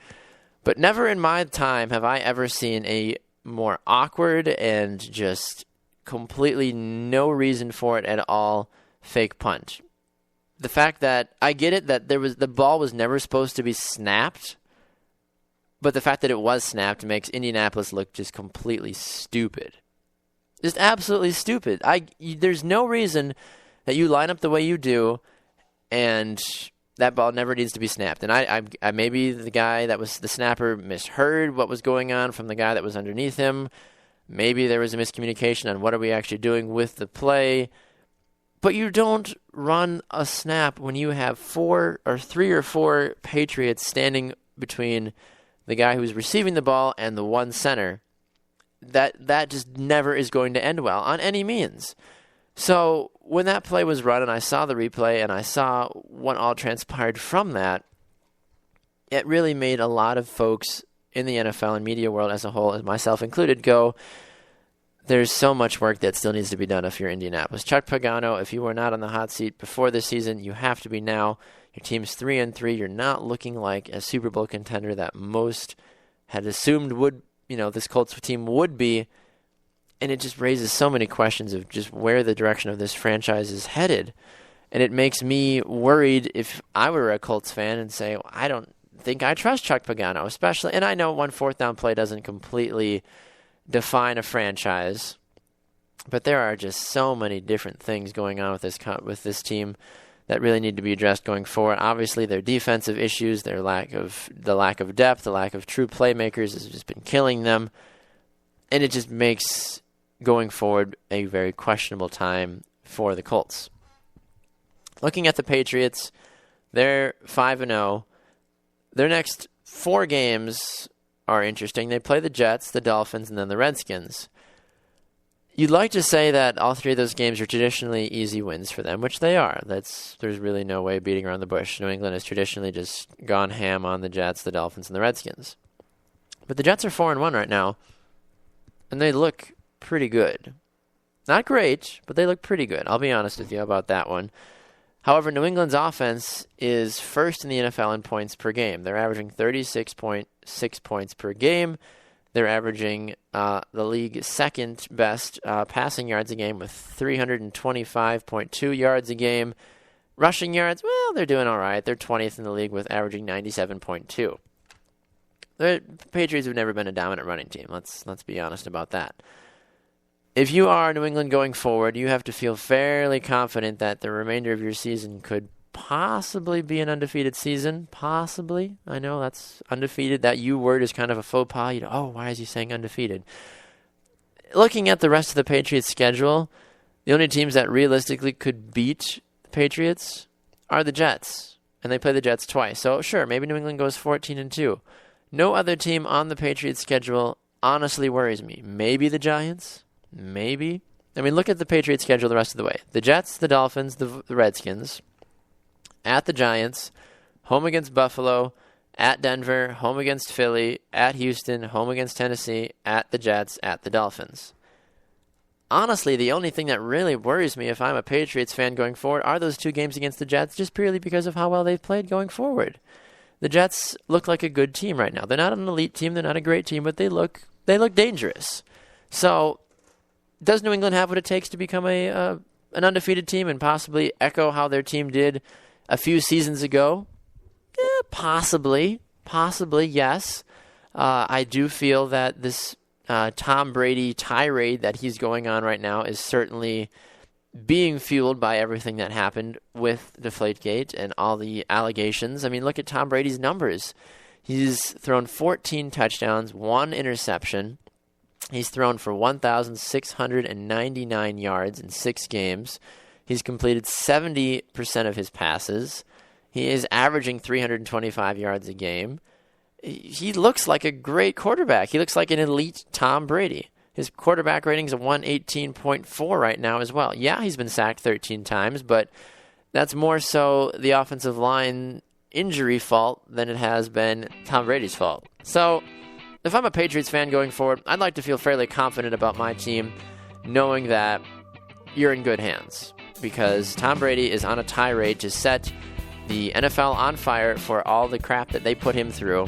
But never in my time have I ever seen a more awkward and just completely no reason for it at all fake punt. The fact that I get it that the ball was never supposed to be snapped, but the fact that it was snapped makes Indianapolis look just completely stupid. Just absolutely stupid. There's no reason that you line up the way you do and that ball never needs to be snapped. And I maybe the guy that was the snapper misheard what was going on from the guy that was underneath him. Maybe there was a miscommunication on what are we actually doing with the play. But you don't run a snap when you have 3 or 4 Patriots standing between the guy who's receiving the ball and the one center. That just never is going to end well on any means. So when that play was run and I saw the replay and I saw what all transpired from that, it really made a lot of folks in the NFL and media world as a whole, and myself included, go, there's so much work that still needs to be done if you're Indianapolis. Chuck Pagano, if you were not on the hot seat before this season, you have to be now. Your team's 3-3. You're not looking like a Super Bowl contender that most had assumed this Colts team would be. And it just raises so many questions of just where the direction of this franchise is headed. And it makes me worried if I were a Colts fan and say, well, I don't think I trust Chuck Pagano, especially. And I know one 4th down play doesn't completely define a franchise, but there are just so many different things going on with this team that really need to be addressed going forward. Obviously, their defensive issues, the lack of depth, the lack of true playmakers has just been killing them. And it just makes going forward a very questionable time for the Colts. Looking at the Patriots, they're 5-0. Their next 4 games are interesting. They play the Jets, the Dolphins, and then the Redskins. You'd like to say that all 3 of those games are traditionally easy wins for them, which they are. There's really no way of beating around the bush. New England has traditionally just gone ham on the Jets, the Dolphins, and the Redskins. But the Jets are 4-1 right now, and they look pretty good. Not great, but they look pretty good. I'll be honest with you about that one. However, New England's offense is first in the NFL in points per game. They're averaging 36.6 points per game. They're averaging the league second best passing yards a game with 325.2 yards a game. Rushing yards, well, they're doing all right. They're 20th in the league with averaging 97.2. The Patriots have never been a dominant running team. Let's be honest about that. If you are New England going forward, you have to feel fairly confident that the remainder of your season could possibly be an undefeated season. Possibly. I know that's undefeated. That U word is kind of a faux pas. Why is he saying undefeated? Looking at the rest of the Patriots' schedule, the only teams that realistically could beat the Patriots are the Jets. And they play the Jets twice. So sure, maybe New England goes 14-2. No other team on the Patriots' schedule honestly worries me. Maybe the Giants. Maybe. I mean, look at the Patriots' schedule the rest of the way. The Jets, the Dolphins, the Redskins, at the Giants, home against Buffalo, at Denver, home against Philly, at Houston, home against Tennessee, at the Jets, at the Dolphins. Honestly, the only thing that really worries me if I'm a Patriots fan going forward are those 2 games against the Jets, just purely because of how well they've played going forward. The Jets look like a good team right now. They're not an elite team, they're not a great team, but they look dangerous. So, does New England have what it takes to become an undefeated team and possibly echo how their team did a few seasons ago? Possibly, yes. I do feel that this Tom Brady tirade that he's going on right now is certainly being fueled by everything that happened with Deflategate and all the allegations. I mean, look at Tom Brady's numbers. He's thrown 14 touchdowns, 1 interception. He's thrown for 1,699 yards in 6 games. He's completed 70% of his passes. He is averaging 325 yards a game. He looks like a great quarterback. He looks like an elite Tom Brady. His quarterback rating is a 118.4 right now as well. Yeah, he's been sacked 13 times, but that's more so the offensive line injury fault than it has been Tom Brady's fault. So, if I'm a Patriots fan going forward, I'd like to feel fairly confident about my team, knowing that you're in good hands. Because Tom Brady is on a tirade to set the NFL on fire for all the crap that they put him through.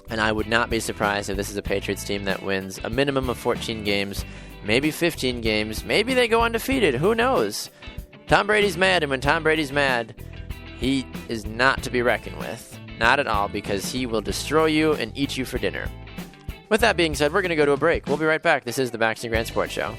And I would not be surprised if this is a Patriots team that wins a minimum of 14 games, maybe 15 games. Maybe they go undefeated. Who knows? Tom Brady's mad, and when Tom Brady's mad, he is not to be reckoned with. Not at all, because he will destroy you and eat you for dinner. With that being said, we're going to go to a break. We'll be right back. This is the Baxter Grant Sports Show.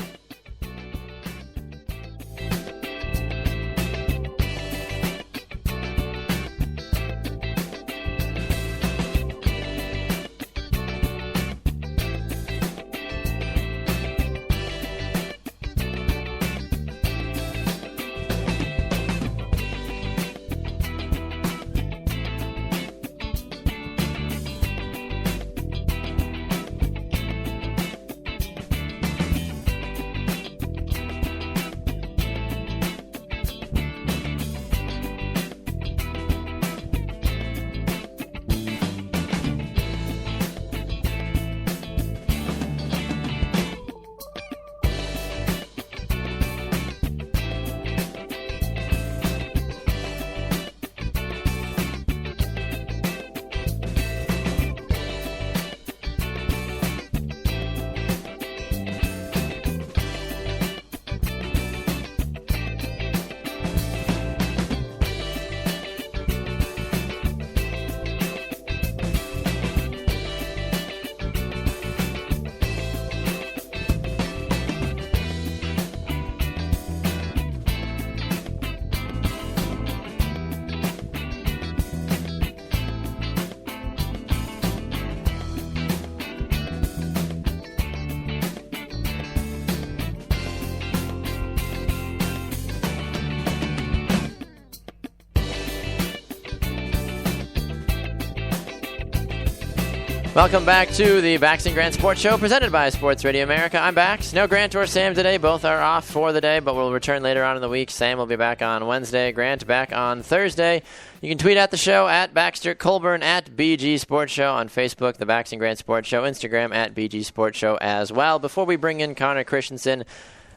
Welcome back to the Bax and Grant Sports Show, presented by Sports Radio America. I'm Bax. No Grant or Sam today. Both are off for the day, but we'll return later on in the week. Sam will be back on Wednesday. Grant back on Thursday. You can tweet at the show at Baxter Colburn, at BG Sports Show on Facebook, the Bax and Grant Sports Show, Instagram at BG Sports Show as well. Before we bring in Connor Christensen,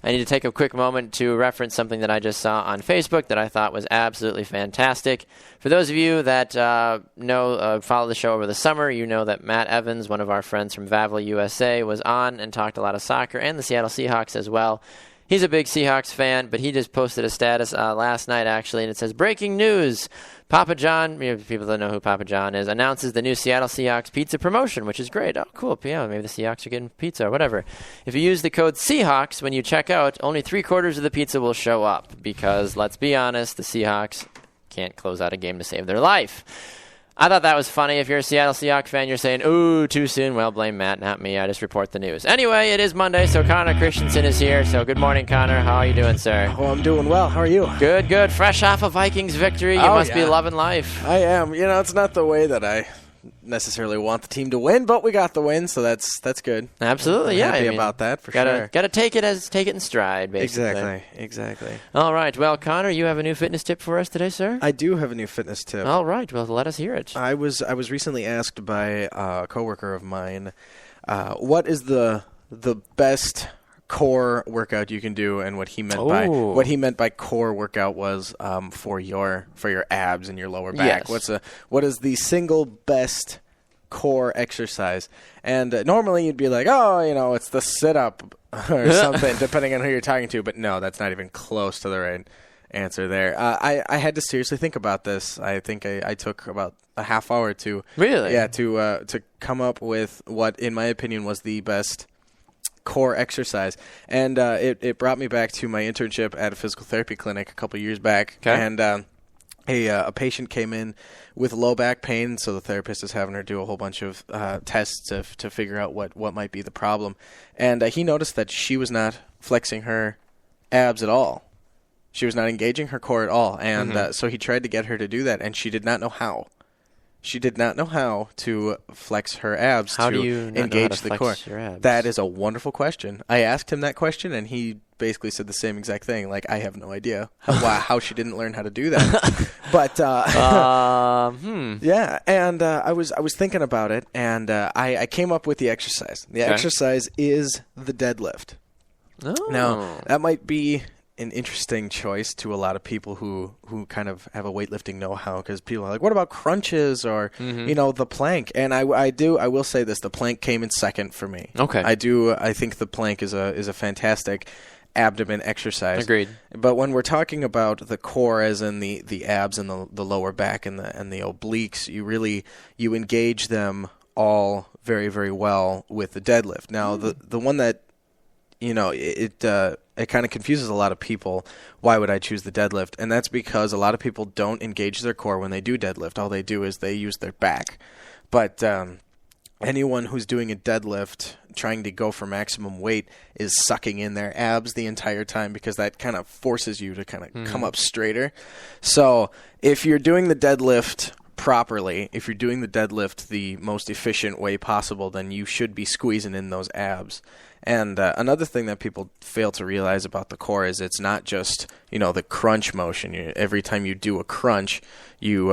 I need to take a quick moment to reference something that I just saw on Facebook that I thought was absolutely fantastic. For those of you that follow the show over the summer, you know that Matt Evans, one of our friends from Vavla USA, was on and talked a lot of soccer and the Seattle Seahawks as well. He's a big Seahawks fan, but he just posted a status last night, actually, and it says, breaking news. Papa John, people that know who Papa John is, announces the new Seattle Seahawks pizza promotion, which is great. Oh, cool. Yeah, maybe the Seahawks are getting pizza or whatever. If you use the code Seahawks when you check out, only 3/4 of the pizza will show up because, let's be honest, the Seahawks can't close out a game to save their life. I thought that was funny. If you're a Seattle Seahawks fan, you're saying, ooh, too soon. Well, blame Matt, not me. I just report the news. Anyway, it is Monday, so Connor Christensen is here. So good morning, Connor. How are you doing, sir? Oh, I'm doing well. How are you? Good, good. Fresh off a Vikings victory. You must be loving life. I am. It's not the way that I necessarily want the team to win, but we got the win, so that's good. Absolutely, I'm happy about that for sure. Got to take it in stride, basically. Exactly. All right. Well, Connor, you have a new fitness tip for us today, sir? I do have a new fitness tip. All right. Well, let us hear it. I was recently asked by a coworker of mine, what is the best core workout you can do, and what he meant by core workout was for your abs and your lower back. Yes. What is the single best core exercise? And normally you'd be like, it's the sit up or something, depending on who you're talking to. But no, that's not even close to the right answer there. I had to seriously think about this. I think I took about a half hour to to come up with what, in my opinion, was the best core exercise. And it brought me back to my internship at a physical therapy clinic a couple years back. Okay. And a patient came in with low back pain, so the therapist is having her do a whole bunch of tests to figure out what might be the problem. And he noticed that she was not flexing her abs at all. She was not engaging her core at all. And so he tried to get her to do that, and she did not know how. She did not know how to flex her abs How to do you not engage know how to the flex core. your abs? That is a wonderful question. I asked him that question, and he basically said the same exact thing. Like, I have no idea how she didn't learn how to do that. But yeah, and I was thinking about it, and I came up with the exercise. The exercise is the deadlift. Oh. Now, that might be an interesting choice to a lot of people who kind of have a weightlifting know-how, because people are like, what about crunches or the plank? And I will say this: the plank came in second for me. Okay. I think the plank is a fantastic abdomen exercise. Agreed. But when we're talking about the core, as in the abs and the lower back and the obliques, you engage them all very, very well with the deadlift. Now, the one that it kind of confuses a lot of people. Why would I choose the deadlift? And that's because a lot of people don't engage their core when they do deadlift. All they do is they use their back. But anyone who's doing a deadlift trying to go for maximum weight is sucking in their abs the entire time, because that kind of forces you to kind of come up straighter. So if you're doing the deadlift properly, if you're doing the deadlift the most efficient way possible, then you should be squeezing in those abs. And another thing that people fail to realize about the core is it's not just the crunch motion. Every time you do a crunch, you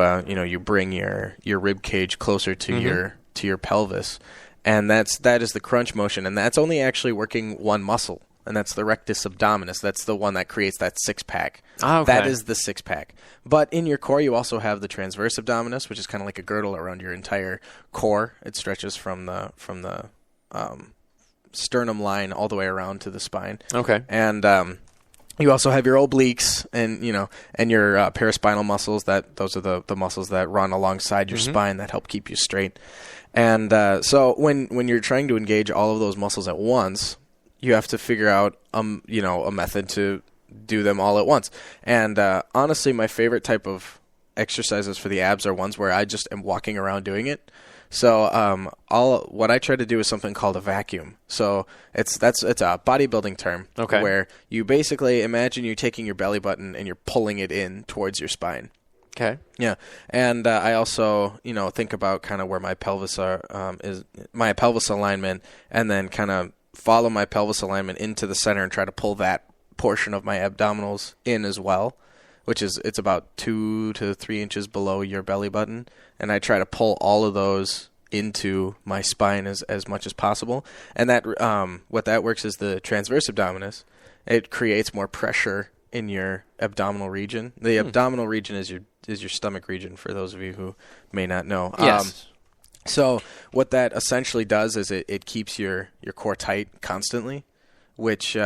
bring your rib cage closer to your pelvis, and that is the crunch motion, and that's only actually working one muscle, and that's the rectus abdominis. That's the one that creates that six-pack. Oh, okay. That is the six-pack. But in your core, you also have the transverse abdominis, which is kind of like a girdle around your entire core. It stretches from the sternum line all the way around to the spine. Okay. And you also have your obliques and your paraspinal muscles. Those are the muscles that run alongside your spine that help keep you straight. And so when you're trying to engage all of those muscles at once, you have to figure out a method to do them all at once. And honestly, my favorite type of exercises for the abs are ones where I just am walking around doing it. So what I try to do is something called a vacuum. So it's a bodybuilding term, where you basically imagine you taking your belly button and you're pulling it in towards your spine. Okay. Yeah, and I also think about kind of where my pelvis is my pelvis alignment, and then kind of follow my pelvis alignment into the center and try to pull that portion of my abdominals in as well, it's about 2 to 3 inches below your belly button, and I try to pull all of those into my spine as much as possible. And that what that works is the transverse abdominis. It creates more pressure in your abdominal region. The abdominal region is your stomach region, for those of you who may not know. Yes. So what that essentially does is it keeps your core tight constantly, which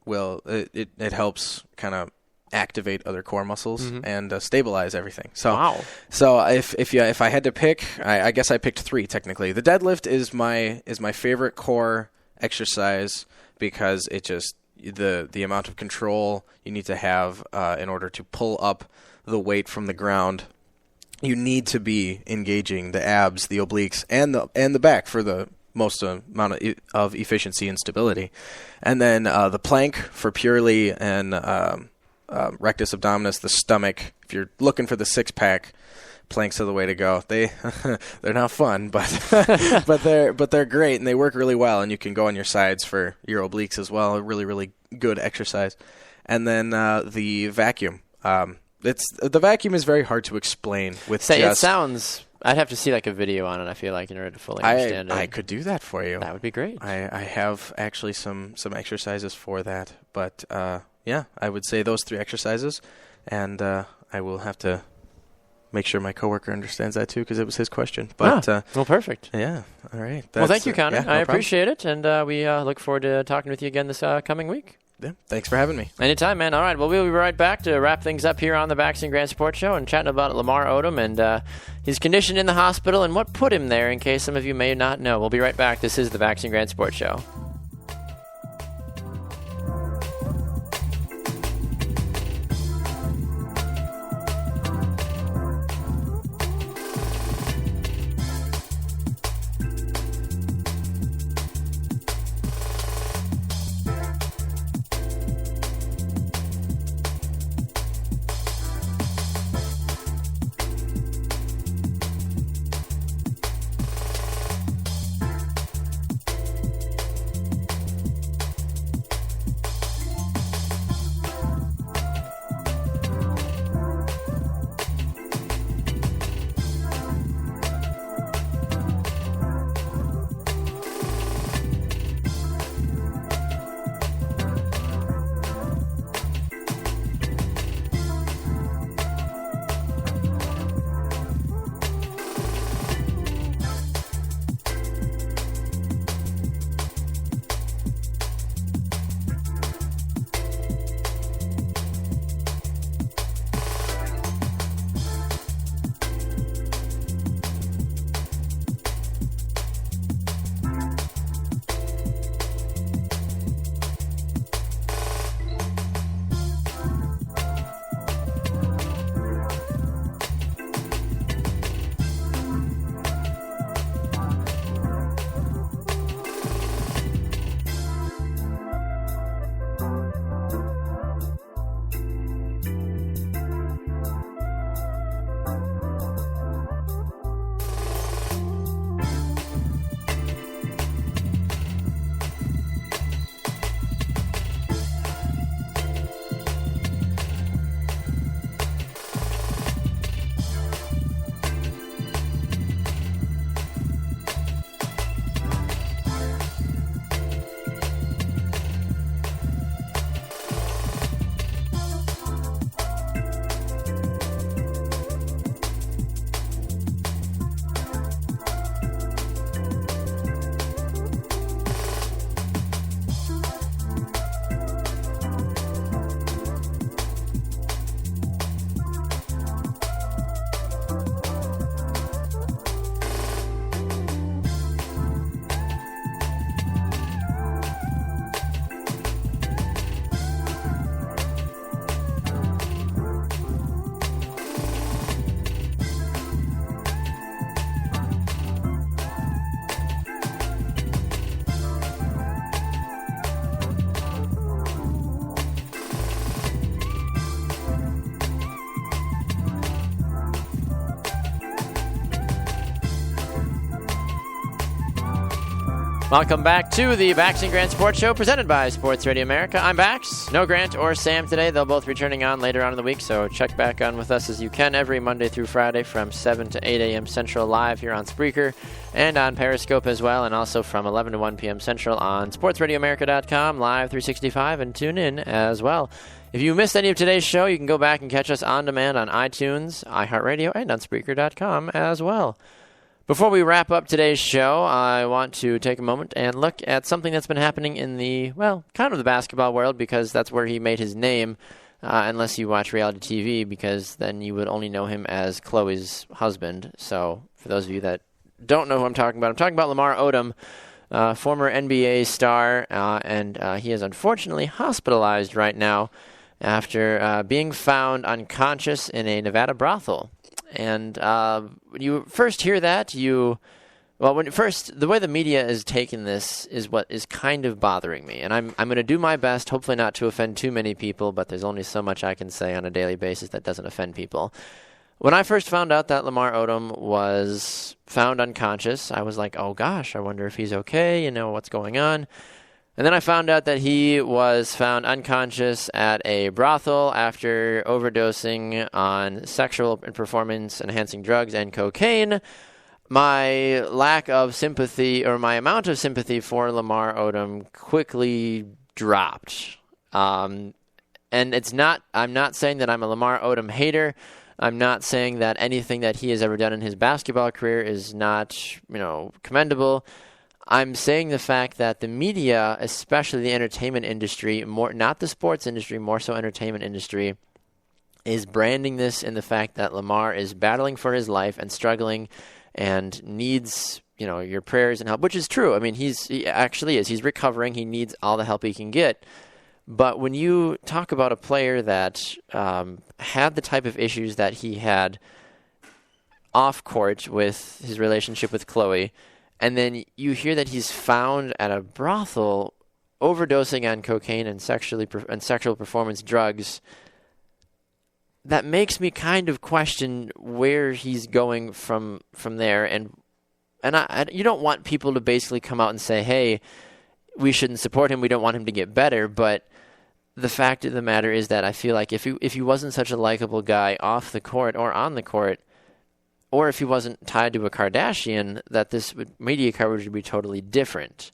it helps kind of activate other core muscles and stabilize everything. So, Wow. So if I had to pick, I guess I picked 3 technically. The deadlift is my favorite core exercise because it just the amount of control you need to have in order to pull up the weight from the ground. You need to be engaging the abs, the obliques, and the back for the most amount of efficiency and stability. And then the plank for purely and rectus abdominis, the stomach. If you're looking for the 6-pack, planks are the way to go. They're not fun, but but they're great and they work really well. And you can go on your sides for your obliques as well. A really, really good exercise. And then the vacuum. The vacuum is very hard to explain with It sounds. I'd have to see like a video on it. I feel like in order to fully understand it. I could do that for you. That would be great. I have actually some exercises for that, but yeah, I would say those 3 exercises, and I will have to make sure my coworker understands that too because it was his question. But well, perfect. Yeah, all right. Well, thank you, Connor. Yeah, no I appreciate it, and we look forward to talking with you again this coming week. Yeah, thanks for having me. Anytime, man. All right, well, we'll be right back to wrap things up here on the Baxter and Grant Sports Show and chatting about Lamar Odom and his condition in the hospital and what put him there, in case some of you may not know. We'll be right back. This is the Baxter and Grant Sports Show. Welcome back to the Bax and Grant Sports Show presented by Sports Radio America. I'm Bax. No Grant or Sam today. They'll both be returning on later on in the week, so check back on with us as you can every Monday through Friday from 7 to 8 a.m. Central live here on Spreaker and on Periscope as well, and also from 11 to 1 p.m. Central on sportsradioamerica.com, live 365, and tune in as well. If you missed any of today's show, you can go back and catch us on demand on iTunes, iHeartRadio, and on Spreaker.com as well. Before we wrap up today's show, I want to take a moment and look at something that's been happening in the, kind of the basketball world, because that's where he made his name, unless you watch reality TV, because then you would only know him as Chloe's husband. So for those of you that don't know who I'm talking about Lamar Odom, former NBA star, and he is unfortunately hospitalized right now after being found unconscious in a Nevada brothel. And when you first hear that, the way the media is taking this is what is kind of bothering me. And I'm going to do my best, hopefully not to offend too many people, but there's only so much I can say on a daily basis that doesn't offend people. When I first found out that Lamar Odom was found unconscious, I was like, oh gosh, I wonder if he's okay, what's going on. And then I found out that he was found unconscious at a brothel after overdosing on sexual and performance-enhancing drugs and cocaine. My lack of sympathy, or my amount of sympathy for Lamar Odom, quickly dropped. And I'm not saying that I'm a Lamar Odom hater. I'm not saying that anything that he has ever done in his basketball career is not, commendable. I'm saying the fact that the media, especially the entertainment industry, not the sports industry, more so entertainment industry, is branding this in the fact that Lamar is battling for his life and struggling and needs, your prayers and help, which is true. I mean, he actually is. He's recovering. He needs all the help he can get. But when you talk about a player that had the type of issues that he had off court with his relationship with Chloe, and then you hear that he's found at a brothel overdosing on cocaine and sexual performance drugs, that makes me kind of question where he's going from there. And you don't want people to basically come out and say, hey, we shouldn't support him, we don't want him to get better. But the fact of the matter is that I feel like if he wasn't such a likable guy off the court or on the court, or if he wasn't tied to a Kardashian, that this media coverage would be totally different.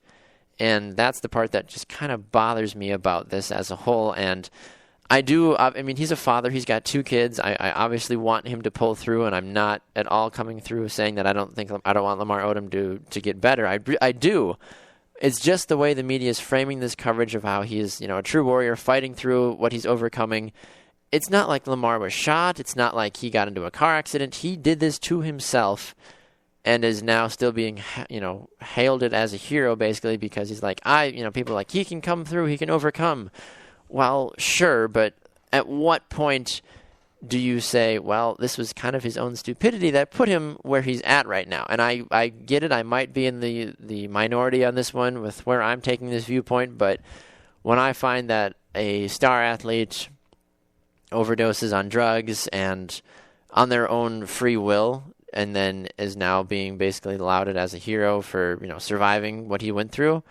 And that's the part that just kind of bothers me about this as a whole. And he's a father. He's got 2 kids. I obviously want him to pull through, and I'm not at all coming through saying that I don't want Lamar Odom to get better. I do. It's just the way the media is framing this coverage of how he is, a true warrior fighting through what he's overcoming. It's not like Lamar was shot. It's not like he got into a car accident. He did this to himself and is now still being, hailed it as a hero, basically, because he's like, people are like, he can come through, he can overcome. Well, sure, but at what point do you say, well, this was kind of his own stupidity that put him where he's at right now? And I get it. I might be in the minority on this one with where I'm taking this viewpoint, but when I find that a star athlete overdoses on drugs and on their own free will, and then is now being basically lauded as a hero for surviving what he went through,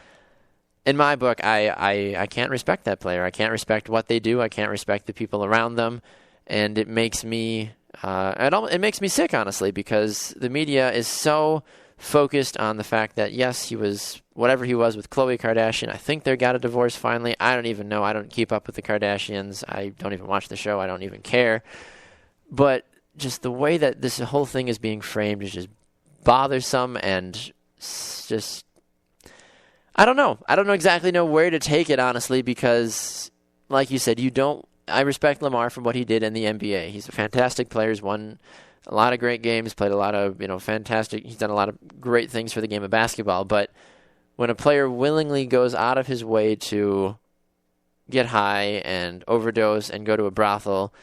in my book, I can't respect that player. I can't respect what they do. I can't respect the people around them, and it makes me it makes me sick, honestly, because the media is so focused on the fact that yes, he was whatever he was with Khloe Kardashian. I think they got a divorce finally. I don't even know. I don't keep up with the Kardashians. I don't even watch the show. I don't even care. But just the way that this whole thing is being framed is just bothersome, and just I don't know. I don't exactly know where to take it, honestly, because like you said, I respect Lamar for what he did in the NBA. He's a fantastic player. He's won a lot of great games, played a lot of, fantastic. He's done a lot of great things for the game of basketball. But when a player willingly goes out of his way to get high and overdose and go to a brothel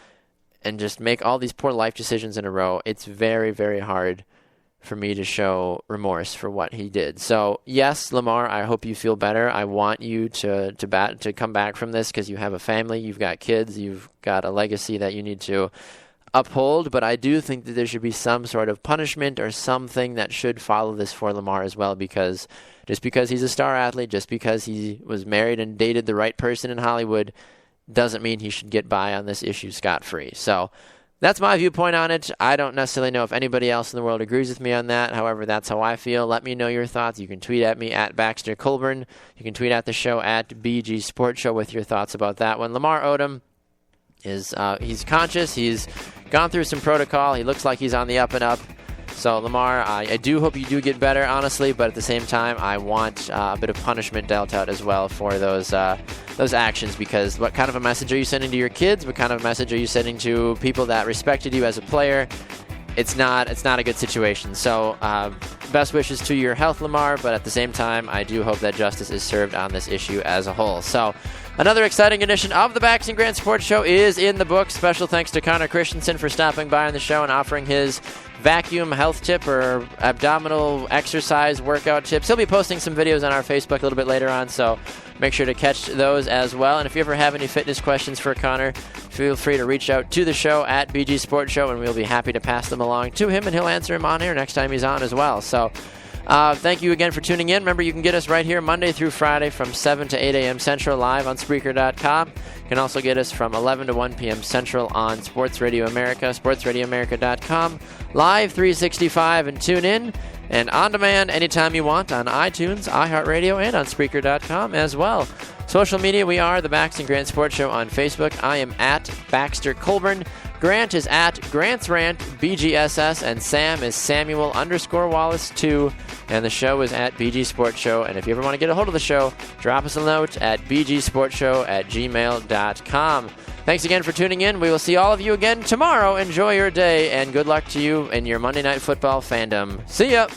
and just make all these poor life decisions in a row, it's very, very hard for me to show remorse for what he did. So yes, Lamar, I hope you feel better. I want you to come back from this, because you have a family, you've got kids, you've got a legacy that you need to uphold. But I do think that there should be some sort of punishment or something that should follow this for Lamar as well, because just because he's a star athlete, just because he was married and dated the right person in Hollywood, doesn't mean he should get by on this issue scot-free. So that's my viewpoint on it. I don't necessarily know if anybody else in the world agrees with me on that. However, that's how I feel. Let me know your thoughts. You can tweet at me at Baxter Colburn. You can tweet at the show at BG Sports Show with your thoughts about that one. Lamar Odom is he's conscious. He's gone through some protocol. He looks like he's on the up and up. So, Lamar, I do hope you do get better, honestly, but at the same time, I want a bit of punishment dealt out as well for those actions, because what kind of a message are you sending to your kids? What kind of message are you sending to people that respected you as a player? It's not a good situation. So, best wishes to your health, Lamar, but at the same time, I do hope that justice is served on this issue as a whole. So, another exciting edition of the Bax and Grant Sports Show is in the books. Special thanks to Connor Christensen for stopping by on the show and offering his vacuum health tip or abdominal exercise workout tips. He'll be posting some videos on our Facebook a little bit later on, so make sure to catch those as well. And if you ever have any fitness questions for Connor, feel free to reach out to the show at BG Sports Show, and we'll be happy to pass them along to him, and he'll answer them on air next time he's on as well. So thank you again for tuning in. Remember, you can get us right here Monday through Friday from 7 to 8 a.m. Central live on Spreaker.com. You can also get us from 11 to 1 p.m. Central on Sports Radio America, sportsradioamerica.com, live 365, and tune in and on demand anytime you want on iTunes, iHeartRadio, and on Spreaker.com as well. Social media, we are the Bax and Grant Sports Show on Facebook. I am at Baxter Colburn. Grant is at Grant's Rant, BGSS, and Sam is Samuel_Wallace2, and the show is at BG Sports Show. And if you ever want to get a hold of the show, drop us a note at bgsportshow@gmail.com. Thanks again for tuning in. We will see all of you again tomorrow. Enjoy your day, and good luck to you in your Monday Night Football fandom. See ya!